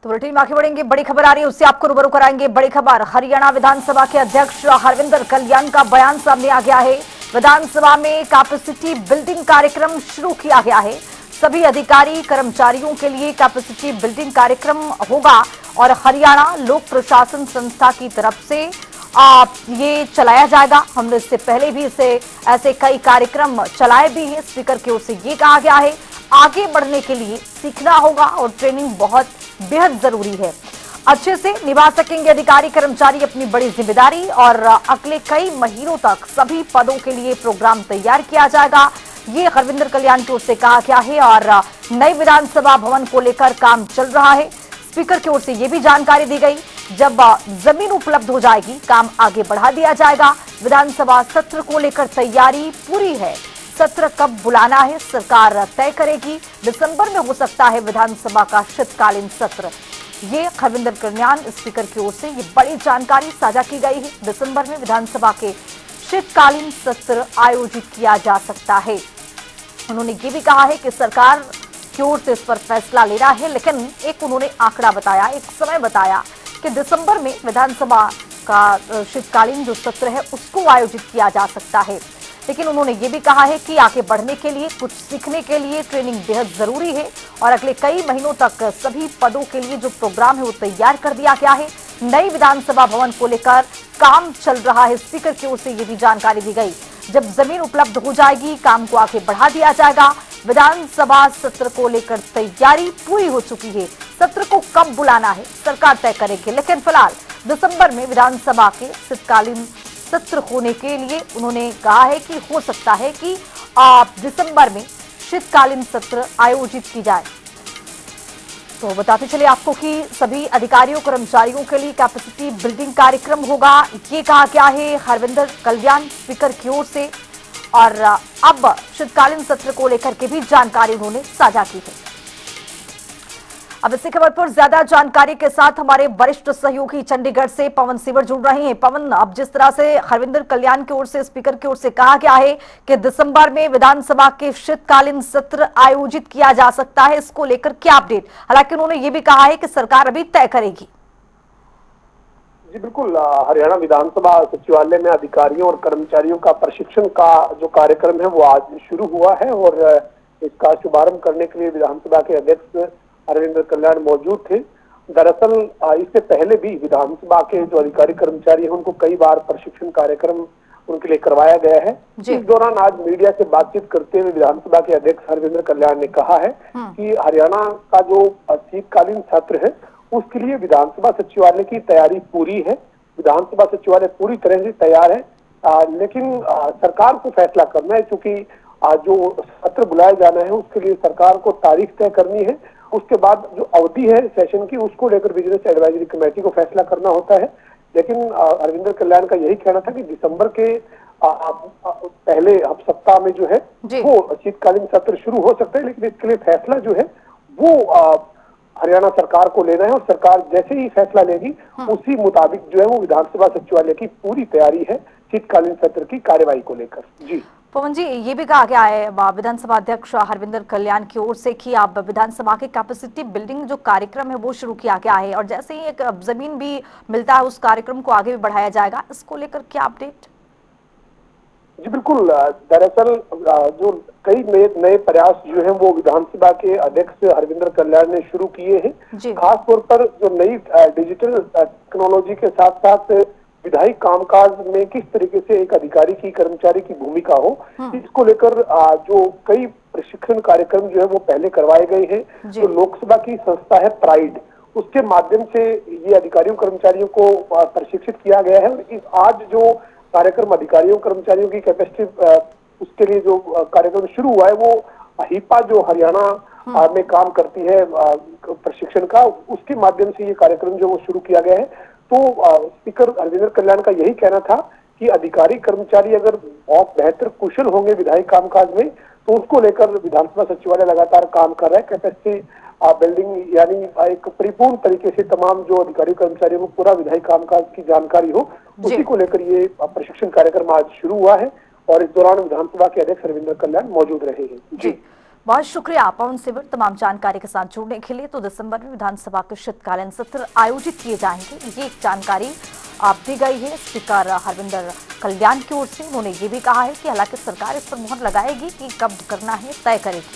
तो बुलेटिन में आगे बढ़ेंगे। बड़ी खबर आ रही है, उससे आपको रूबरू कराएंगे। बड़ी खबर, हरियाणा विधानसभा के अध्यक्ष हरविंदर कल्याण का बयान सामने आ गया है। विधानसभा में कैपेसिटी बिल्डिंग कार्यक्रम शुरू किया गया है। सभी अधिकारी कर्मचारियों के लिए कैपेसिटी बिल्डिंग कार्यक्रम होगा और हरियाणा लोक प्रशासन संस्था की तरफ से ये चलाया जाएगा। हमने इससे पहले भी ऐसे कई कार्यक्रम चलाए भी हैं। स्पीकर की ओर से ये कहा गया है, आगे बढ़ने के लिए सीखना होगा और ट्रेनिंग बहुत बेहद जरूरी है। अच्छे से निभा सकेंगे अधिकारी कर्मचारी अपनी बड़ी जिम्मेदारी और अगले कई महीनों तक सभी पदों के लिए प्रोग्राम तैयार किया जाएगा। ये हरविंदर कल्याण की ओर से कहा गया है और नए विधानसभा भवन को लेकर काम चल रहा है। स्पीकर की ओर से यह भी जानकारी दी गई, जब जमीन उपलब्ध हो जाएगी काम आगे बढ़ा दिया जाएगा। विधानसभा सत्र को लेकर तैयारी पूरी है। सत्र कब बुलाना है सरकार तय करेगी। दिसंबर में हो सकता है विधानसभा का शीतकालीन सत्र। ये हरविंदर कल्याण स्पीकर की ओर से ये बड़ी जानकारी साझा की गई है। दिसंबर में विधानसभा के शीतकालीन सत्र आयोजित किया जा सकता है। उन्होंने ये भी कहा है कि सरकार की ओर से इस पर फैसला लेना है, लेकिन एक उन्होंने आंकड़ा बताया, एक समय बताया कि दिसंबर में विधानसभा का शीतकालीन जो सत्र है उसको आयोजित किया जा सकता है। लेकिन उन्होंने ये भी कहा है कि आगे बढ़ने के लिए, कुछ सीखने के लिए ट्रेनिंग बेहद जरूरी है और अगले कई महीनों तक सभी पदों के लिए जो प्रोग्राम है वो तैयार कर दिया गया है। नई विधानसभा भवन को लेकर काम चल रहा है। स्पीकर की ओर से ये भी जानकारी दी गई, जब जमीन उपलब्ध हो जाएगी काम को आगे बढ़ा दिया जाएगा। विधानसभा सत्र को लेकर तैयारी पूरी हो चुकी है। सत्र को कब बुलाना है सरकार तय करेगी, लेकिन फिलहाल दिसंबर में विधानसभा के शीतकालीन सत्र होने के लिए उन्होंने कहा है कि हो सकता है कि दिसंबर में शीतकालीन सत्र आयोजित की जाए। तो बताते चले आपको कि सभी अधिकारियों कर्मचारियों के लिए कैपेसिटी बिल्डिंग कार्यक्रम होगा। ये कहा गया है हरविंदर कल्याण स्पीकर की ओर से और अब शीतकालीन सत्र को लेकर के भी जानकारी उन्होंने साझा की है। अब इसी खबर पर ज्यादा जानकारी के साथ हमारे वरिष्ठ सहयोगी चंडीगढ़ से पवन सिवर जुड़ रहे हैं। पवन, अब जिस तरह से हरविंदर कल्याण की ओर से स्पीकर की ओर से कहा गया है कि दिसंबर में विधानसभा के शीतकालीन सत्र आयोजित किया जा सकता है, इसको लेकर क्या अपडेट? हालांकि उन्होंने ये भी कहा है कि सरकार अभी तय करेगी। जी बिल्कुल, हरियाणा विधानसभा सचिवालय में अधिकारियों और कर्मचारियों का प्रशिक्षण का जो कार्यक्रम है वो आज शुरू हुआ है और इसका शुभारंभ करने के लिए विधानसभा के अध्यक्ष हरविंदर कल्याण मौजूद थे। दरअसल इससे पहले भी विधानसभा के जो अधिकारी कर्मचारी हैं उनको कई बार प्रशिक्षण कार्यक्रम उनके लिए करवाया गया है। इस दौरान आज मीडिया से बातचीत करते हुए विधानसभा के अध्यक्ष हरविंदर कल्याण ने कहा है कि हरियाणा का जो शीतकालीन सत्र है उसके लिए विधानसभा सचिवालय की तैयारी पूरी है। विधानसभा सचिवालय पूरी तरह से तैयार है, लेकिन सरकार को फैसला करना है, क्योंकि जो सत्र बुलाया जाना है उसके लिए सरकार को तारीख तय करनी है। उसके बाद जो अवधि है सेशन की उसको लेकर विजिलेंस एडवाइजरी कमेटी को फैसला करना होता है। लेकिन हरविंदर कल्याण का यही कहना था कि दिसंबर के पहले सप्ताह में जो है वो शीतकालीन सत्र शुरू हो सकता है, लेकिन इसके लिए फैसला जो है वो हरियाणा सरकार को लेना है और सरकार जैसे ही फैसला लेगी उसी मुताबिक जो है वो विधानसभा सचिवालय की पूरी तैयारी है शीतकालीन सत्र की कार्यवाही को लेकर। जी पवन जी, ये भी कहा गया है विधानसभा अध्यक्ष हरविंदर कल्याण की ओर से कि आप विधानसभा के कैपेसिटी बिल्डिंग जो कार्यक्रम है वो शुरू किया गया है और जैसे ही एक जमीन भी मिलता है उस कार्यक्रम को आगे भी बढ़ाया जाएगा। इसको लेकर क्या अपडेट? जी बिल्कुल, दरअसल जो कई नए प्रयास जो हैं वो विधानसभा के अध्यक्ष हरविंदर कल्याण ने शुरू किए हैं। खास तौर पर जो नई डिजिटल टेक्नोलॉजी के साथ साथ विधायी कामकाज में किस तरीके से एक अधिकारी की कर्मचारी की भूमिका हो, इसको लेकर जो कई प्रशिक्षण कार्यक्रम जो है वो पहले करवाए गए हैं। जो लोकसभा की संस्था है प्राइड, उसके माध्यम से ये अधिकारियों कर्मचारियों को प्रशिक्षित किया गया है। और आज जो कार्यक्रम अधिकारियों कर्मचारियों की कैपेसिटी उसके लिए जो कार्यक्रम शुरू हुआ है वो हिपा जो हरियाणा में काम करती है प्रशिक्षण का, उसके माध्यम से ये कार्यक्रम जो वो शुरू किया गया है। तो स्पीकर हरविंदर कल्याण का यही कहना था कि अधिकारी कर्मचारी अगर बहुत बेहतर कुशल होंगे विधायी कामकाज में तो उसको लेकर विधानसभा सचिवालय लगातार काम कर रहा है। कैपेसिटी बिल्डिंग यानी एक परिपूर्ण तरीके से तमाम जो अधिकारी कर्मचारियों को पूरा विधायी कामकाज की जानकारी हो, उसी को लेकर ये प्रशिक्षण कार्यक्रम आज शुरू हुआ है और इस दौरान विधानसभा के अध्यक्ष हरविंदर कल्याण मौजूद रहे हैं। जी बहुत शुक्रिया पवन सिबर तमाम जानकारी के साथ जुड़ने के लिए। तो दिसंबर में विधानसभा के शीतकालीन सत्र आयोजित किए जाएंगे, ये एक जानकारी आप दी गई है स्पीकर हरविंदर कल्याण की ओर से। उन्होंने ये भी कहा है कि हालांकि सरकार इस पर मुहर लगाएगी कि कब करना है तय करेगी।